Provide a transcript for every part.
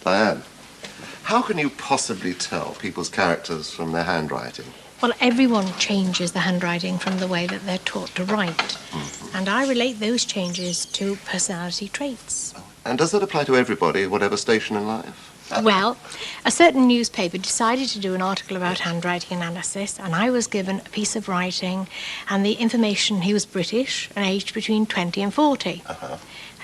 Diane, how can you possibly tell people's characters from their handwriting? Well, everyone changes the handwriting from the way that they're taught to write. Mm-hmm. And I relate those changes to personality traits. And does that apply to everybody, whatever station in life? Well, a certain newspaper decided to do an article about handwriting analysis, and I was given a piece of writing and the information he was British and aged between 20 and 40. I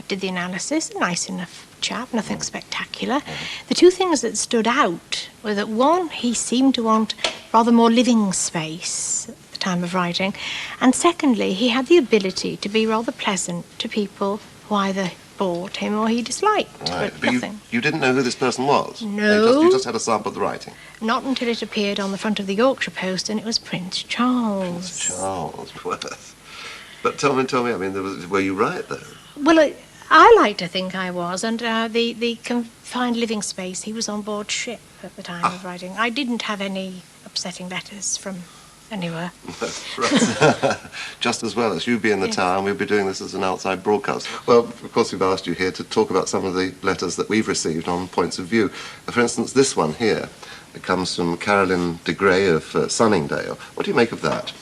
did the analysis, a nice enough chap, nothing spectacular. The two things that stood out were that, one, he seemed to want rather more living space at the time of writing, and secondly, he had the ability to be rather pleasant to people who either bored him or he disliked. Right. But you didn't know who this person was? No. You just had a sample of the writing? Not until it appeared on the front of the Yorkshire Post, and it was Prince Charles. Prince Charles, worth. But tell me, I mean, were you right, though? Well, I like to think I was, and the confined living space, he was on board ship at the time of writing. I didn't have any upsetting letters from anywhere. Right. Just as well as you'd be in the tower, and we'd be doing this as an outside broadcast. Well, of course, we've asked you here to talk about some of the letters that we've received on points of view. For instance, this one here, it comes from Caroline de Grey of Sunningdale. What do you make of that?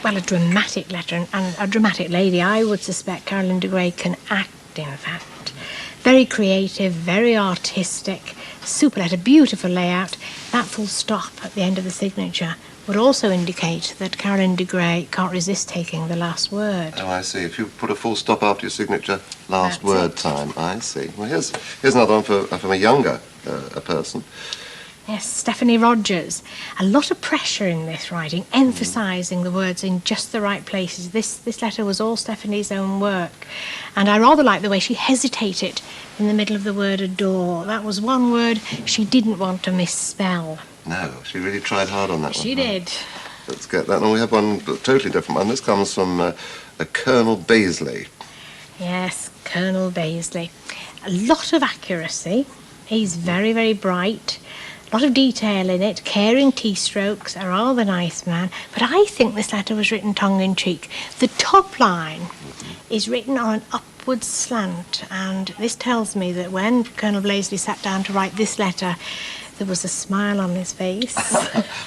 Well, a dramatic letter and a dramatic lady. I would suspect Caroline de Grey can act, in fact. Very creative, very artistic, super letter, beautiful layout. That full stop at the end of the signature would also indicate that Caroline de Grey can't resist taking the last word. Oh, I see. If you put a full stop after your signature, last word time. I see. Well, here's another one from a younger person. Yes, Stephanie Rogers. A lot of pressure in this writing, emphasising the words in just the right places. This letter was all Stephanie's own work. And I rather like the way she hesitated in the middle of the word adore. That was one word she didn't want to misspell. No, she really tried hard on that one. She did. Let's get that. And we have one totally different one. This comes from a Colonel Baisley. Yes, Colonel Baisley. A lot of accuracy. He's very, very bright. A lot of detail in it, caring keystrokes, a rather nice man. But I think this letter was written tongue-in-cheek. The top line is written on an upward slant, and this tells me that when Colonel Baisley sat down to write this letter, there was a smile on his face.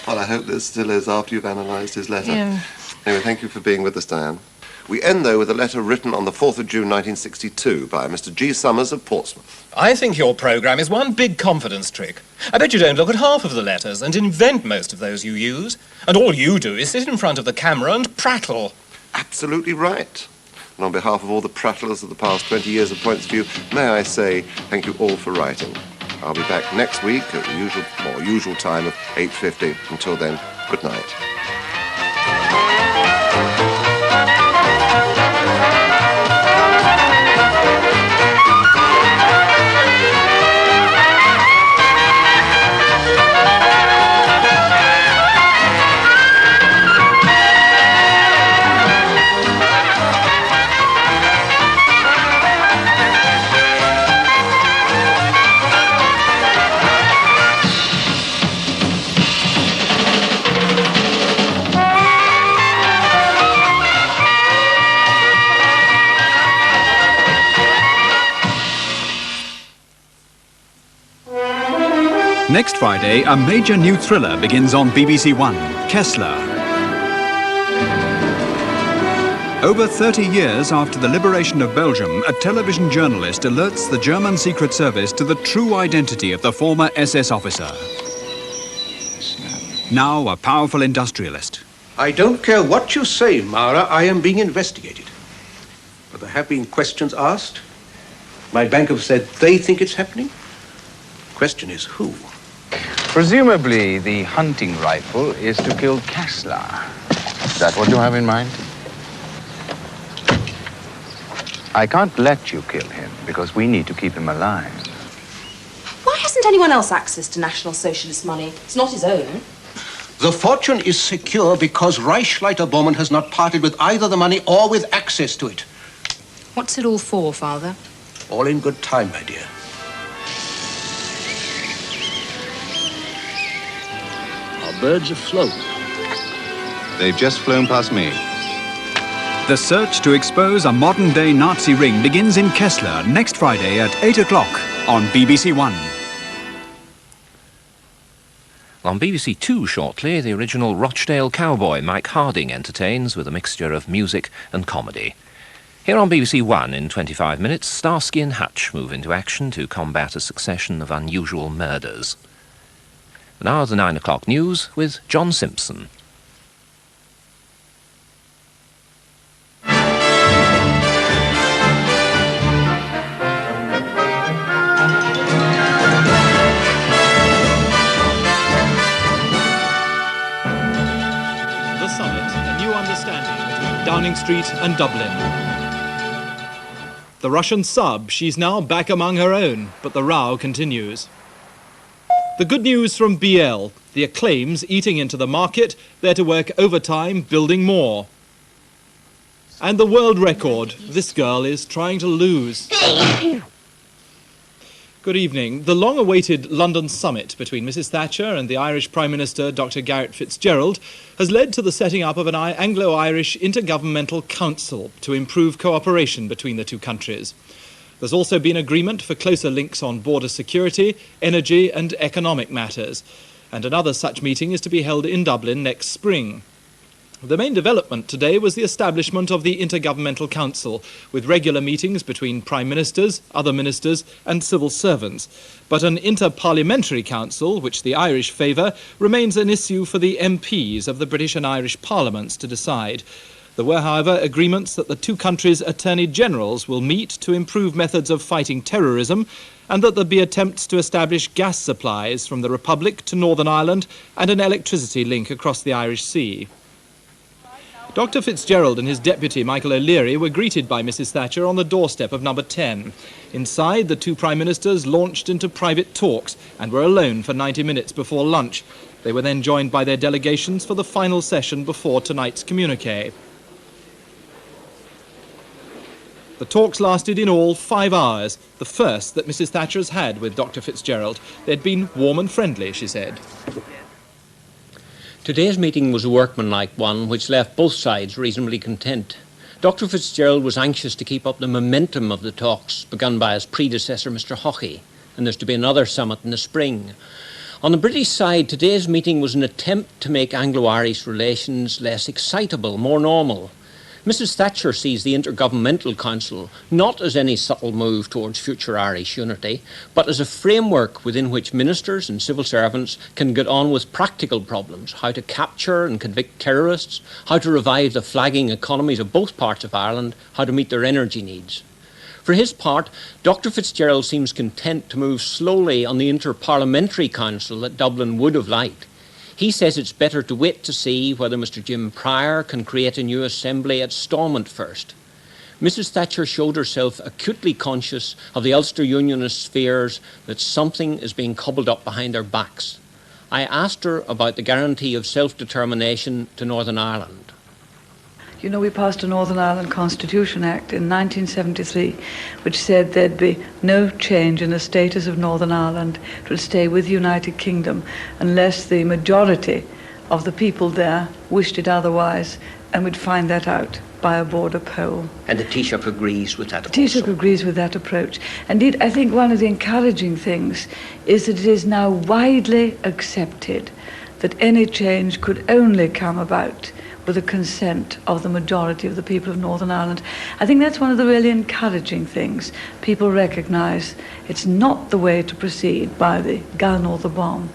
Well, I hope there still is after you've analysed his letter. Yeah. Anyway, thank you for being with us, Diane. We end, though, with a letter written on the 4th of June 1962 by Mr. G. Summers of Portsmouth. I think your programme is one big confidence trick. I bet you don't look at half of the letters and invent most of those you use. And all you do is sit in front of the camera and prattle. Absolutely right. And on behalf of all the prattlers of the past 20 years of Points of View, may I say thank you all for writing. I'll be back next week at the usual time of 8:50. Until then, good night. Next Friday, a major new thriller begins on BBC1, Kessler. Over 30 years after the liberation of Belgium, a television journalist alerts the German Secret Service to the true identity of the former SS officer. Now a powerful industrialist. I don't care what you say, Mara, I am being investigated. But there have been questions asked. My bank have said they think it's happening. Question is who? Presumably, the hunting rifle is to kill Kessler. Is that what you have in mind? I can't let you kill him, because we need to keep him alive. Why hasn't anyone else access to National Socialist money? It's not his own. The fortune is secure because Reichsleiter Bormann has not parted with either the money or with access to it. What's it all for, Father? All in good time, my dear. Our birds have flown. They've just flown past me. The search to expose a modern-day Nazi ring begins in Kessler next Friday at 8 o'clock on BBC1. On BBC2 shortly, the original Rochdale cowboy Mike Harding entertains with a mixture of music and comedy. Here on BBC1 in 25 minutes, Starsky and Hutch move into action to combat a succession of unusual murders. Now the 9 o'clock news with John Simpson. The summit, a new understanding between Downing Street and Dublin. The Russian sub, she's now back among her own, but the row continues. The good news from BL, the acclaims eating into the market, they're to work overtime, building more. And the world record, this girl is trying to lose. Good evening. The long-awaited London summit between Mrs. Thatcher and the Irish Prime Minister, Dr. Garret FitzGerald, has led to the setting up of an Anglo-Irish Intergovernmental Council to improve cooperation between the two countries. There's also been agreement for closer links on border security, energy and economic matters, and another such meeting is to be held in Dublin next spring. The main development today was the establishment of the Intergovernmental Council, with regular meetings between Prime Ministers, other ministers and civil servants. But an Inter-Parliamentary Council, which the Irish favour, remains an issue for the MPs of the British and Irish Parliaments to decide. There were, however, agreements that the two countries' Attorney Generals will meet to improve methods of fighting terrorism, and that there be attempts to establish gas supplies from the Republic to Northern Ireland and an electricity link across the Irish Sea. Dr. FitzGerald and his deputy, Michael O'Leary, were greeted by Mrs. Thatcher on the doorstep of number 10. Inside, the two Prime Ministers launched into private talks and were alone for 90 minutes before lunch. They were then joined by their delegations for the final session before tonight's communiqué. The talks lasted in all 5 hours, the first that Mrs. Thatcher has had with Dr. FitzGerald. They'd been warm and friendly, she said. Today's meeting was a workmanlike one which left both sides reasonably content. Dr. FitzGerald was anxious to keep up the momentum of the talks begun by his predecessor, Mr. Hockey, and there's to be another summit in the spring. On the British side, today's meeting was an attempt to make Anglo-Irish relations less excitable, more normal. Mrs. Thatcher sees the Intergovernmental Council not as any subtle move towards future Irish unity, but as a framework within which ministers and civil servants can get on with practical problems, how to capture and convict terrorists, how to revive the flagging economies of both parts of Ireland, how to meet their energy needs. For his part, Dr. FitzGerald seems content to move slowly on the Inter-Parliamentary Council that Dublin would have liked. He says it's better to wait to see whether Mr. Jim Pryor can create a new assembly at Stormont first. Mrs. Thatcher showed herself acutely conscious of the Ulster Unionist fears that something is being cobbled up behind their backs. I asked her about the guarantee of self-determination to Northern Ireland. You know, we passed a Northern Ireland Constitution Act in 1973, which said there'd be no change in the status of Northern Ireland. It would stay with the United Kingdom unless the majority of the people there wished it otherwise, and we'd find that out by a border poll. And the Taoiseach agrees with that The Taoiseach agrees with that approach. Indeed, I think one of the encouraging things is that it is now widely accepted that any change could only come about with the consent of the majority of the people of Northern Ireland. I think that's one of the really encouraging things. People recognise it's not the way to proceed by the gun or the bomb.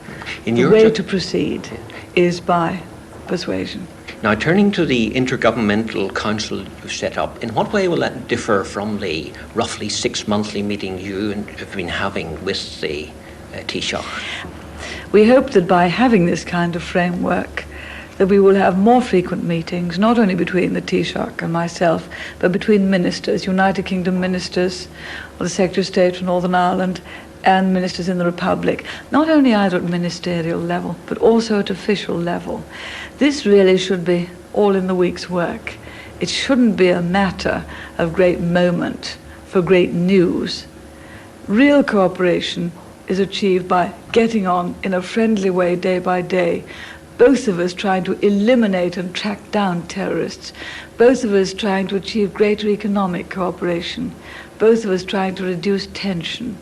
The way to proceed is by persuasion. Now, turning to the Intergovernmental Council you've set up, in what way will that differ from the roughly 6 monthly meetings you have been having with the Taoiseach? We hope that by having this kind of framework, that we will have more frequent meetings, not only between the Taoiseach and myself, but between ministers, United Kingdom ministers, or the Secretary of State for Northern Ireland, and ministers in the Republic, not only either at ministerial level, but also at official level. This really should be all in the week's work. It shouldn't be a matter of great moment for great news. Real cooperation is achieved by getting on in a friendly way day by day, both of us trying to eliminate and track down terrorists, both of us trying to achieve greater economic cooperation, both of us trying to reduce tension.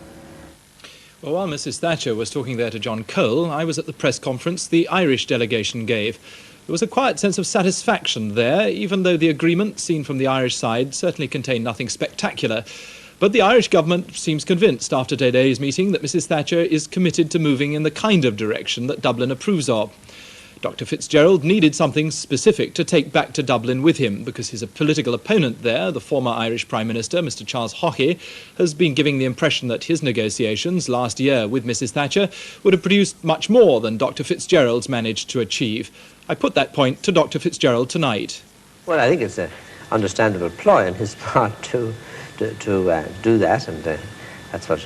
Well, while Mrs. Thatcher was talking there to John Cole, I was at the press conference the Irish delegation gave. There was a quiet sense of satisfaction there, even though the agreement, seen from the Irish side, certainly contained nothing spectacular. But the Irish government seems convinced after today's meeting that Mrs. Thatcher is committed to moving in the kind of direction that Dublin approves of. Dr. Fitzgerald needed something specific to take back to Dublin with him because his political opponent there, the former Irish Prime Minister, Mr. Charles Haughey, has been giving the impression that his negotiations last year with Mrs. Thatcher would have produced much more than Dr. Fitzgerald's managed to achieve. I put that point to Dr. Fitzgerald tonight. Well, I think it's an understandable ploy on his part to do that, and that's what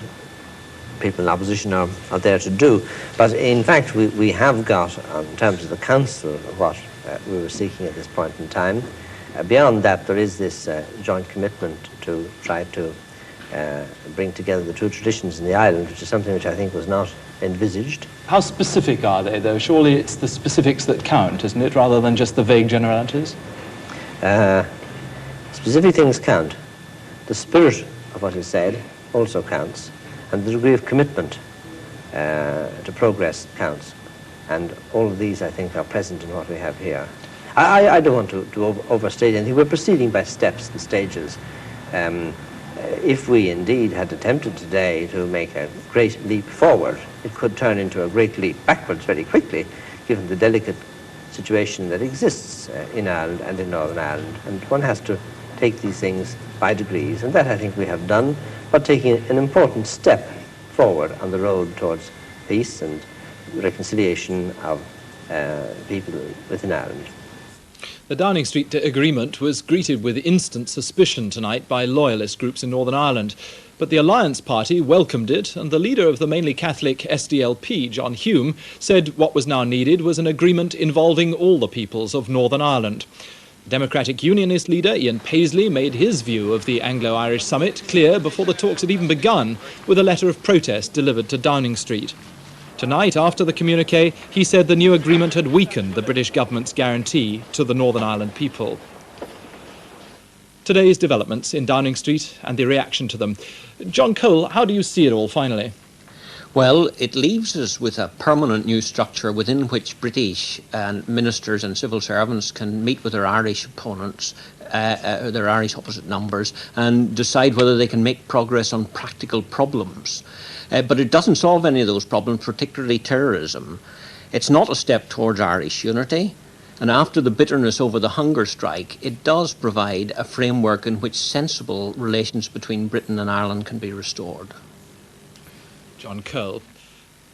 people in opposition are there to do. But in fact, we have got, in terms of the council, what we were seeking at this point in time. Beyond that, there is this joint commitment to try to bring together the two traditions in the island, which is something which I think was not envisaged. How specific are they, though? Surely it's the specifics that count, isn't it, rather than just the vague generalities? Specific things count. The spirit of what is said also counts, and the degree of commitment to progress counts. And all of these, I think, are present in what we have here. I don't want to overstate anything. We're proceeding by steps and stages. If we indeed had attempted today to make a great leap forward, it could turn into a great leap backwards very quickly, given the delicate situation that exists in Ireland and in Northern Ireland. And one has to take these things by degrees, and that I think we have done, but taking an important step forward on the road towards peace and reconciliation of people within Ireland. The Downing Street agreement was greeted with instant suspicion tonight by loyalist groups in Northern Ireland. But the Alliance Party welcomed it, and the leader of the mainly Catholic SDLP, John Hume, said what was now needed was an agreement involving all the peoples of Northern Ireland. Democratic Unionist leader Ian Paisley made his view of the Anglo-Irish summit clear before the talks had even begun, with a letter of protest delivered to Downing Street. Tonight, after the communiqué, he said the new agreement had weakened the British government's guarantee to the Northern Ireland people. Today's developments in Downing Street and the reaction to them. John Cole, how do you see it all finally? Well, it leaves us with a permanent new structure within which British ministers and civil servants can meet with their Irish opponents, their Irish opposite numbers, and decide whether they can make progress on practical problems. But it doesn't solve any of those problems, particularly terrorism. It's not a step towards Irish unity. And after the bitterness over the hunger strike, it does provide a framework in which sensible relations between Britain and Ireland can be restored. John Cole.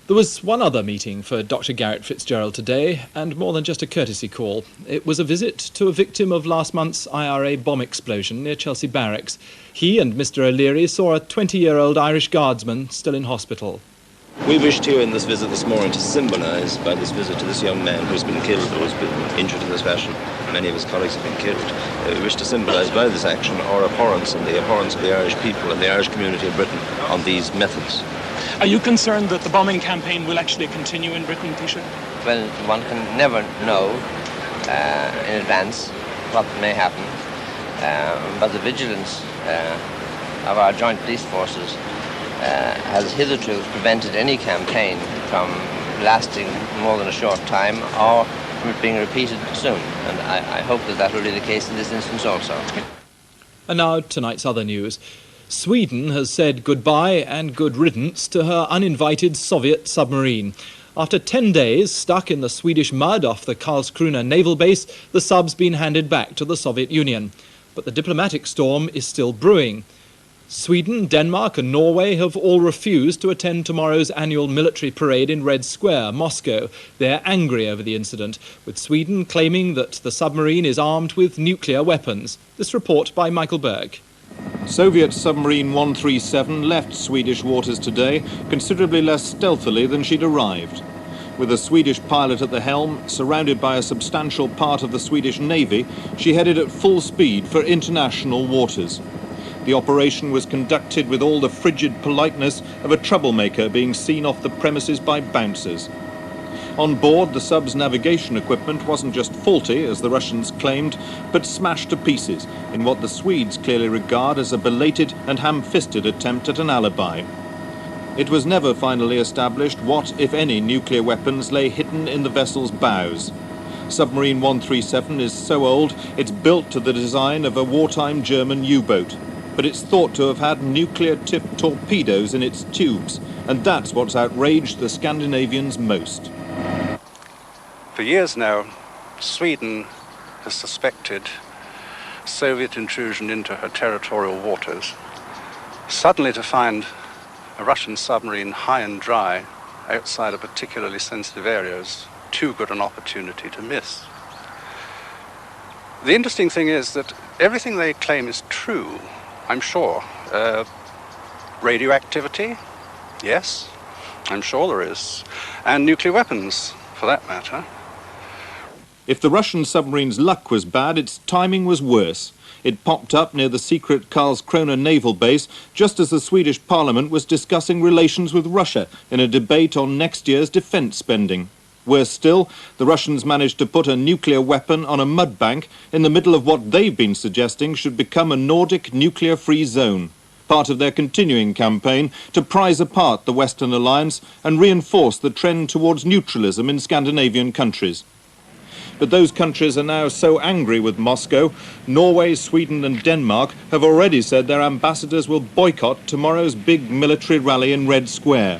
There was one other meeting for Dr. Garrett Fitzgerald today, and more than just a courtesy call. It was a visit to a victim of last month's IRA bomb explosion near Chelsea Barracks. He and Mr. O'Leary saw a 20-year-old Irish guardsman still in hospital. We wished here in this visit this morning to symbolise by this visit to this young man who's been killed or has been injured in this fashion. Many of his colleagues have been killed. We wish to symbolise by this action our abhorrence and the abhorrence of the Irish people and the Irish community of Britain on these methods. Are you concerned that the bombing campaign will actually continue in Britain, Taoiseach? Well, one can never know in advance what may happen, but the vigilance of our joint police forces has hitherto prevented any campaign from lasting more than a short time or from it being repeated soon. And I hope that that will be the case in this instance also. And now tonight's other news. Sweden has said goodbye and good riddance to her uninvited Soviet submarine. After 10 days stuck in the Swedish mud off the Karlskrona naval base, the sub's been handed back to the Soviet Union. But the diplomatic storm is still brewing. Sweden, Denmark and Norway have all refused to attend tomorrow's annual military parade in Red Square, Moscow. They're angry over the incident, with Sweden claiming that the submarine is armed with nuclear weapons. This report by Michael Berg. Soviet submarine 137 left Swedish waters today, considerably less stealthily than she'd arrived. With a Swedish pilot at the helm, surrounded by a substantial part of the Swedish Navy, she headed at full speed for international waters. The operation was conducted with all the frigid politeness of a troublemaker being seen off the premises by bouncers. On board, the sub's navigation equipment wasn't just faulty, as the Russians claimed, but smashed to pieces in what the Swedes clearly regard as a belated and ham-fisted attempt at an alibi. It was never finally established what, if any, nuclear weapons lay hidden in the vessel's bows. Submarine 137 is so old it's built to the design of a wartime German U-boat. But it's thought to have had nuclear-tipped torpedoes in its tubes, and that's what's outraged the Scandinavians most. For years now, Sweden has suspected Soviet intrusion into her territorial waters. Suddenly to find a Russian submarine high and dry outside a particularly sensitive area is too good an opportunity to miss. The interesting thing is that everything they claim is true, I'm sure. Radioactivity? Yes, I'm sure there is. And nuclear weapons, for that matter. If the Russian submarine's luck was bad, its timing was worse. It popped up near the secret Karlskrona naval base just as the Swedish parliament was discussing relations with Russia in a debate on next year's defence spending. Worse still, the Russians managed to put a nuclear weapon on a mud bank in the middle of what they've been suggesting should become a Nordic nuclear-free zone, part of their continuing campaign to prize apart the Western alliance and reinforce the trend towards neutralism in Scandinavian countries. But those countries are now so angry with Moscow, Norway, Sweden and Denmark have already said their ambassadors will boycott tomorrow's big military rally in Red Square.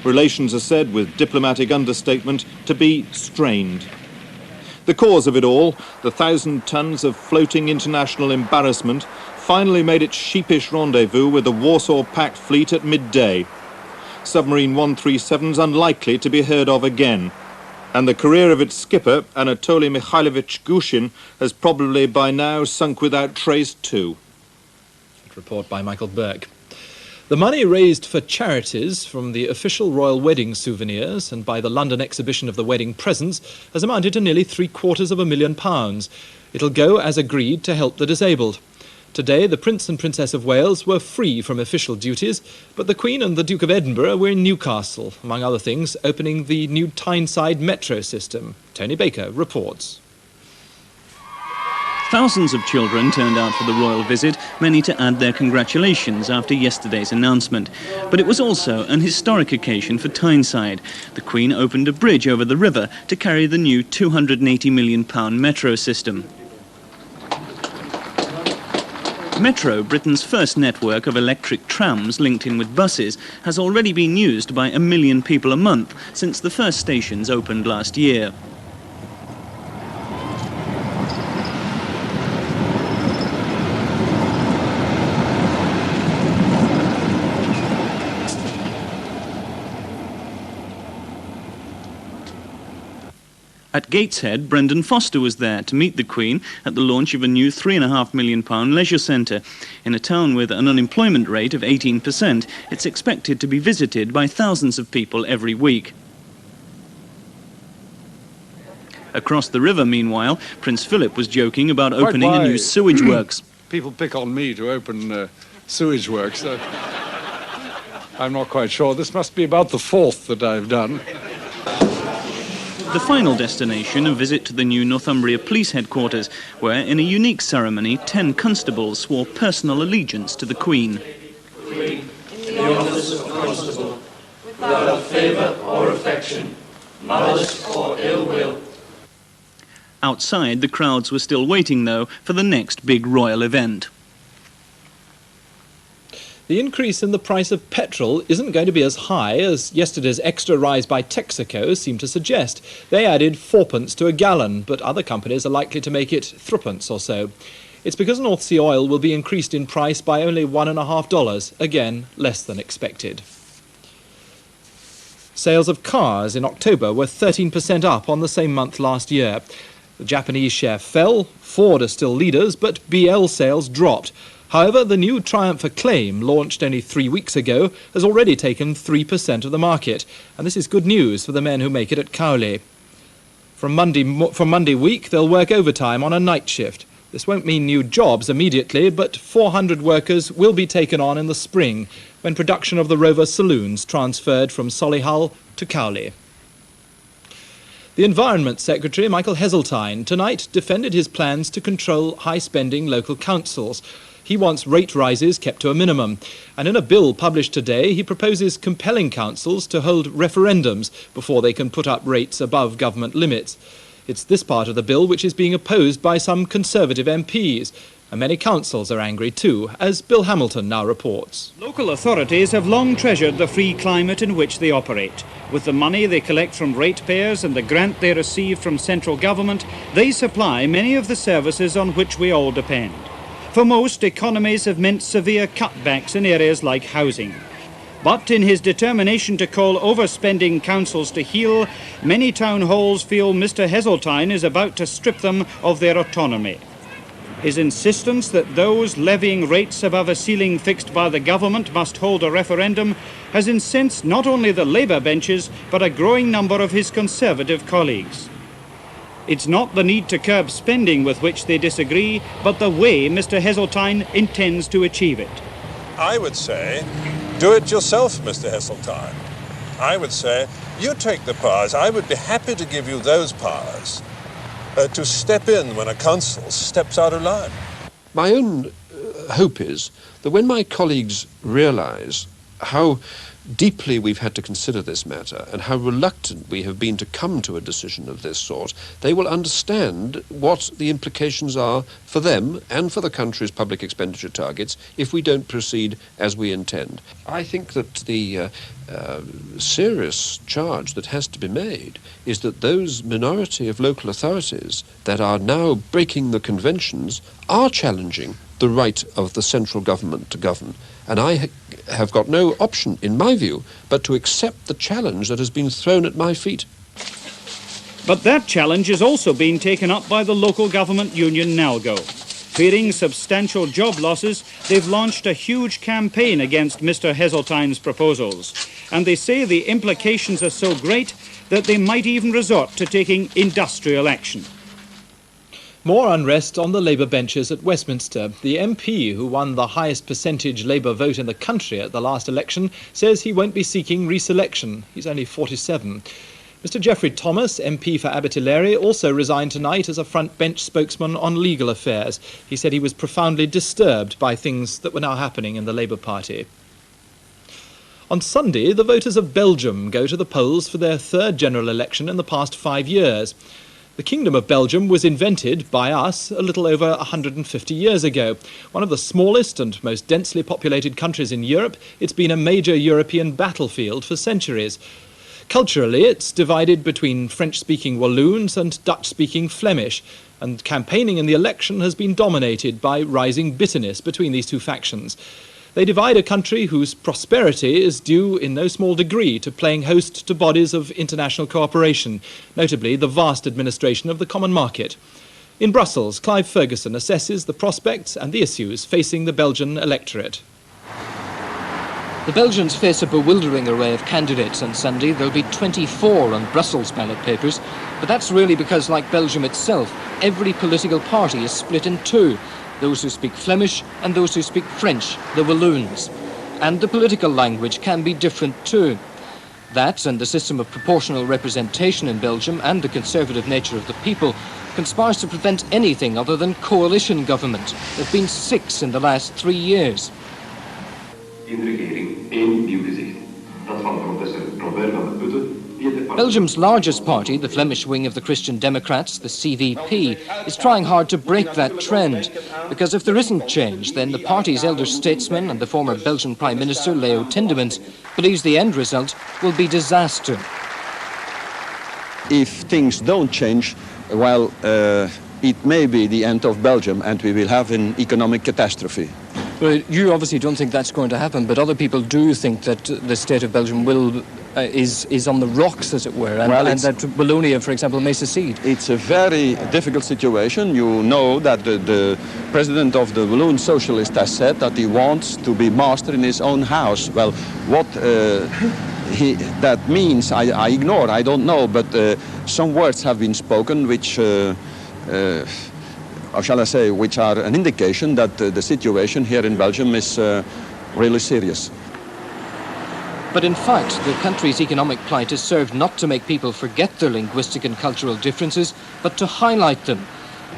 Relations are said, with diplomatic understatement, to be strained. The cause of it all, the 1,000 tons of floating international embarrassment, finally made its sheepish rendezvous with the Warsaw Pact fleet at midday. Submarine 137's unlikely to be heard of again, and the career of its skipper, Anatoly Mikhailovich Gushin, has probably by now sunk without trace too. Report by Michael Burke. The money raised for charities from the official royal wedding souvenirs and by the London exhibition of the wedding presents has amounted to nearly £750,000. It'll go, as agreed, to help the disabled. Today, the Prince and Princess of Wales were free from official duties, but the Queen and the Duke of Edinburgh were in Newcastle, among other things, opening the new Tyneside metro system. Tony Baker reports. Thousands of children turned out for the royal visit, many to add their congratulations after yesterday's announcement. But it was also an historic occasion for Tyneside. The Queen opened a bridge over the river to carry the new £280 million metro system. Metro, Britain's first network of electric trams linked in with buses, has already been used by 1 million people a month since the first stations opened last year. At Gateshead, Brendan Foster was there to meet the Queen at the launch of a new £3.5 million leisure centre. In a town with an unemployment rate of 18%, it's expected to be visited by thousands of people every week. Across the river, meanwhile, Prince Philip was joking about opening a new sewage works. People pick on me to open sewage works. I'm not quite sure. This must be about the 4th that I've done. The final destination, a visit to the new Northumbria Police Headquarters, where, in a unique ceremony, 10 constables swore personal allegiance to the Queen. Queen, in the office of constable, without favour or affection, malice or ill will. Outside, the crowds were still waiting, though, for the next big royal event. The increase in the price of petrol isn't going to be as high as yesterday's extra rise by Texaco seemed to suggest. They added 4p to a gallon, but other companies are likely to make it 3p or so. It's because North Sea oil will be increased in price by only $1.50, again, less than expected. Sales of cars in October were 13% up on the same month last year. The Japanese share fell, Ford are still leaders, but BL sales dropped. However, the new Triumph Acclaim, launched only 3 weeks ago, has already taken 3% of the market, and this is good news for the men who make it at Cowley. From Monday week, they'll work overtime on a night shift. This won't mean new jobs immediately, but 400 workers will be taken on in the spring, when production of the Rover saloons transferred from Solihull to Cowley. The Environment Secretary, Michael Heseltine, tonight defended his plans to control high-spending local councils. He wants rate rises kept to a minimum. And in a bill published today, he proposes compelling councils to hold referendums before they can put up rates above government limits. It's this part of the bill which is being opposed by some Conservative MPs. And many councils are angry too, as Bill Hamilton now reports. Local authorities have long treasured the free climate in which they operate. With the money they collect from ratepayers and the grant they receive from central government, they supply many of the services on which we all depend. For most, economies have meant severe cutbacks in areas like housing. But in his determination to call overspending councils to heel, many town halls feel Mr Heseltine is about to strip them of their autonomy. His insistence that those levying rates above a ceiling fixed by the government must hold a referendum has incensed not only the Labour benches, but a growing number of his Conservative colleagues. It's not the need to curb spending with which they disagree, but the way Mr Heseltine intends to achieve it. I would say, do it yourself, Mr Heseltine. I would say, you take the powers. I would be happy to give you those powers. To step in when a council steps out of line. My own hope is that when my colleagues realise how deeply we've had to consider this matter and how reluctant we have been to come to a decision of this sort, they will understand what the implications are for them and for the country's public expenditure targets if we don't proceed as we intend. I think that the serious charge that has to be made is that those minority of local authorities that are now breaking the conventions are challenging the right of the central government to govern. And I have got no option, in my view, but to accept the challenge that has been thrown at my feet. But that challenge is also being taken up by the local government union NALGO. Fearing substantial job losses, they've launched a huge campaign against Mr Heseltine's proposals. And they say the implications are so great that they might even resort to taking industrial action. More unrest on the Labour benches at Westminster. The MP who won the highest percentage Labour vote in the country at the last election says he won't be seeking re-selection. He's only 47. Mr Geoffrey Thomas, MP for Abertillery, also resigned tonight as a front bench spokesman on legal affairs. He said he was profoundly disturbed by things that were now happening in the Labour Party. On Sunday, the voters of Belgium go to the polls for their third general election in the past 5 years. The Kingdom of Belgium was invented by us a little over 150 years ago. One of the smallest and most densely populated countries in Europe, it's been a major European battlefield for centuries. Culturally, it's divided between French-speaking Walloons and Dutch-speaking Flemish, and campaigning in the election has been dominated by rising bitterness between these two factions. They divide a country whose prosperity is due in no small degree to playing host to bodies of international cooperation, notably the vast administration of the common market. In Brussels, Clive Ferguson assesses the prospects and the issues facing the Belgian electorate. The Belgians face a bewildering array of candidates on Sunday. There'll be 24 on Brussels ballot papers, but that's really because, like Belgium itself, every political party is split in two. Those who speak Flemish and those who speak French, the Walloons. And the political language can be different too. That and the system of proportional representation in Belgium and the conservative nature of the people conspires to prevent anything other than coalition government. There have been 6 in the last 3 years. In de regering één nieuw gezicht, dat van professor Robert van der Putte. Belgium's largest party, the Flemish wing of the Christian Democrats, the CVP, is trying hard to break that trend. Because if there isn't change, then the party's elder statesman and the former Belgian Prime Minister, Leo Tindemans, believes the end result will be disaster. If things don't change, well, it may be the end of Belgium and we will have an economic catastrophe. Well, you obviously don't think that's going to happen, but other people do think that the state of Belgium is on the rocks, as it were, and that Wallonia, for example, may secede. It's a very difficult situation. You know that the president of the Walloon Socialist has said that he wants to be master in his own house. Well, what that means, I ignore, I don't know, but some words have been spoken which... how shall I say, which are an indication that the situation here in Belgium is really serious. But in fact, the country's economic plight is served not to make people forget their linguistic and cultural differences, but to highlight them.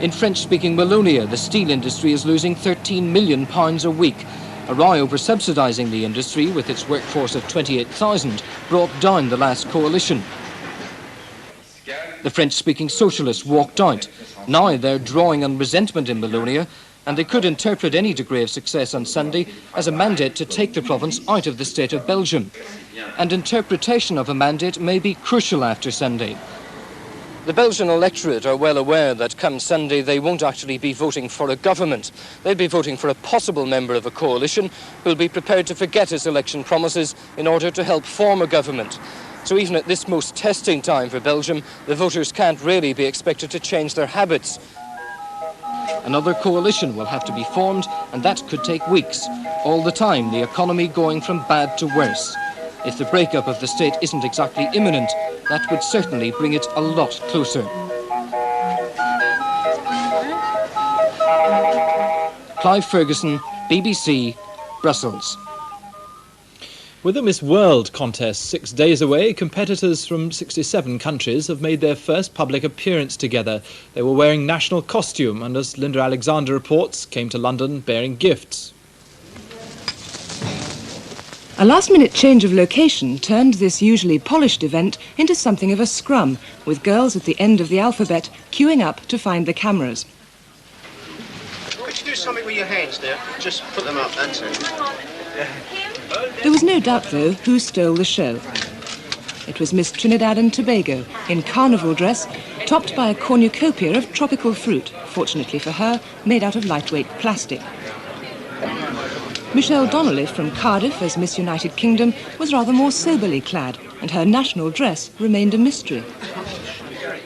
In French-speaking Wallonia, the steel industry is losing £13 million a week. A row over subsidising the industry, with its workforce of 28,000, brought down the last coalition. The French-speaking socialists walked out. Now they're drawing on resentment in Wallonia, and they could interpret any degree of success on Sunday as a mandate to take the province out of the state of Belgium. And interpretation of a mandate may be crucial after Sunday. The Belgian electorate are well aware that come Sunday they won't actually be voting for a government. They'll be voting for a possible member of a coalition who'll be prepared to forget his election promises in order to help form a government. So even at this most testing time for Belgium, the voters can't really be expected to change their habits. Another coalition will have to be formed, and that could take weeks. All the time, the economy going from bad to worse. If the breakup of the state isn't exactly imminent, that would certainly bring it a lot closer. Clive Ferguson, BBC, Brussels. With the Miss World contest 6 days away, competitors from 67 countries have made their first public appearance together. They were wearing national costume and, as Linda Alexander reports, came to London bearing gifts. A last-minute change of location turned this usually polished event into something of a scrum, with girls at the end of the alphabet queuing up to find the cameras. Could you do something with your hands there? Just put them up, that's it. There was no doubt, though, who stole the show. It was Miss Trinidad and Tobago, in carnival dress, topped by a cornucopia of tropical fruit, fortunately for her, made out of lightweight plastic. Michelle Donnelly from Cardiff as Miss United Kingdom was rather more soberly clad, and her national dress remained a mystery.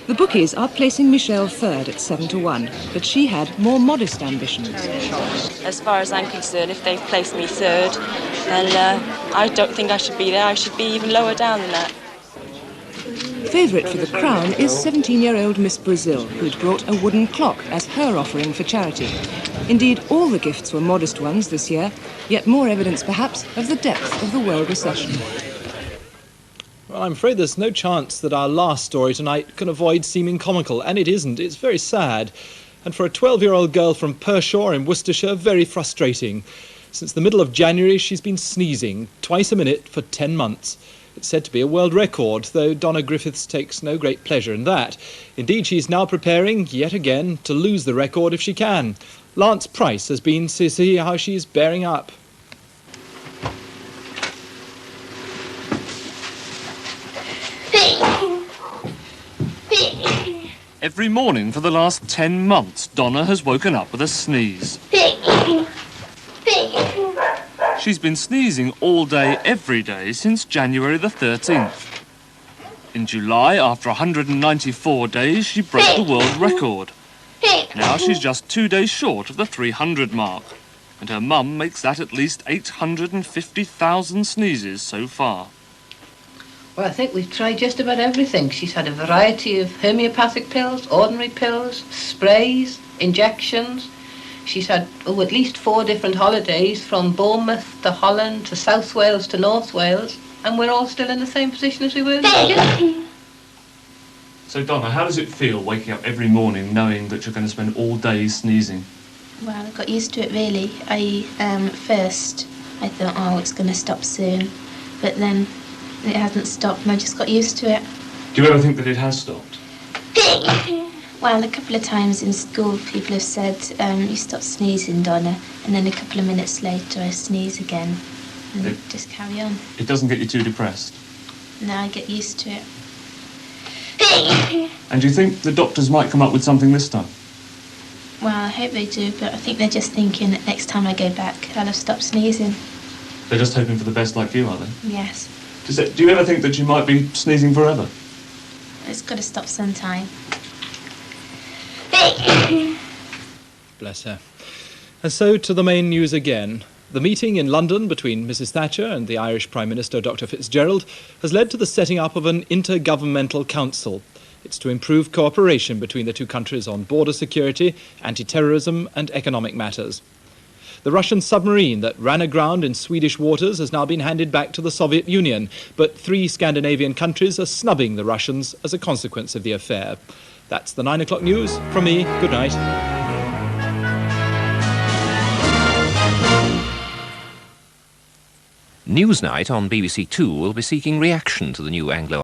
The bookies are placing Michelle third at 7-1, but she had more modest ambitions. As far as I'm concerned, if they've placed me third, then I don't think I should be there. I should be even lower down than that. Favourite for the crown is 17-year-old Miss Brazil, who'd brought a wooden clock as her offering for charity. Indeed, all the gifts were modest ones this year, yet more evidence perhaps of the depth of the world recession. Well, I'm afraid there's no chance that our last story tonight can avoid seeming comical, and it isn't. It's very sad. And for a 12-year-old girl from Pershore in Worcestershire, very frustrating. Since the middle of January, she's been sneezing twice a minute for 10 months. It's said to be a world record, though Donna Griffiths takes no great pleasure in that. Indeed, she's now preparing, yet again, to lose the record if she can. Lance Price has been to see how she's bearing up. Every morning for the last 10 months, Donna has woken up with a sneeze. She's been sneezing all day, every day, since January the 13th. In July, after 194 days, she broke the world record. Now she's just 2 days short of the 300 mark, and her mum makes that at least 850,000 sneezes so far. Well, I think we've tried just about everything. She's had a variety of homeopathic pills, ordinary pills, sprays, injections. She's had, at least 4 different holidays, from Bournemouth to Holland to South Wales to North Wales, and we're all still in the same position as we were then. So, Donna, how does it feel waking up every morning knowing that you're going to spend all day sneezing? Well, I got used to it, really. At first, I thought, oh, it's going to stop soon, but then it hasn't stopped, and I just got used to it. Do you ever think that it has stopped? Well, a couple of times in school, people have said, you stop sneezing, Donna, and then a couple of minutes later, I sneeze again, and just carry on. It doesn't get you too depressed? No, I get used to it. And do you think the doctors might come up with something this time? Well, I hope they do, but I think they're just thinking that next time I go back, I'll have stopped sneezing. They're just hoping for the best like you, are they? Yes. Do you ever think that you might be sneezing forever? It's got to stop sometime. Bless her. And so to the main news again. The meeting in London between Mrs Thatcher and the Irish Prime Minister Dr Fitzgerald has led to the setting up of an intergovernmental council. It's to improve cooperation between the two countries on border security, anti-terrorism and economic matters. The Russian submarine that ran aground in Swedish waters has now been handed back to the Soviet Union, but 3 Scandinavian countries are snubbing the Russians as a consequence of the affair. That's the 9 o'clock news. From me, good night. Newsnight on BBC2 will be seeking reaction to the new Anglo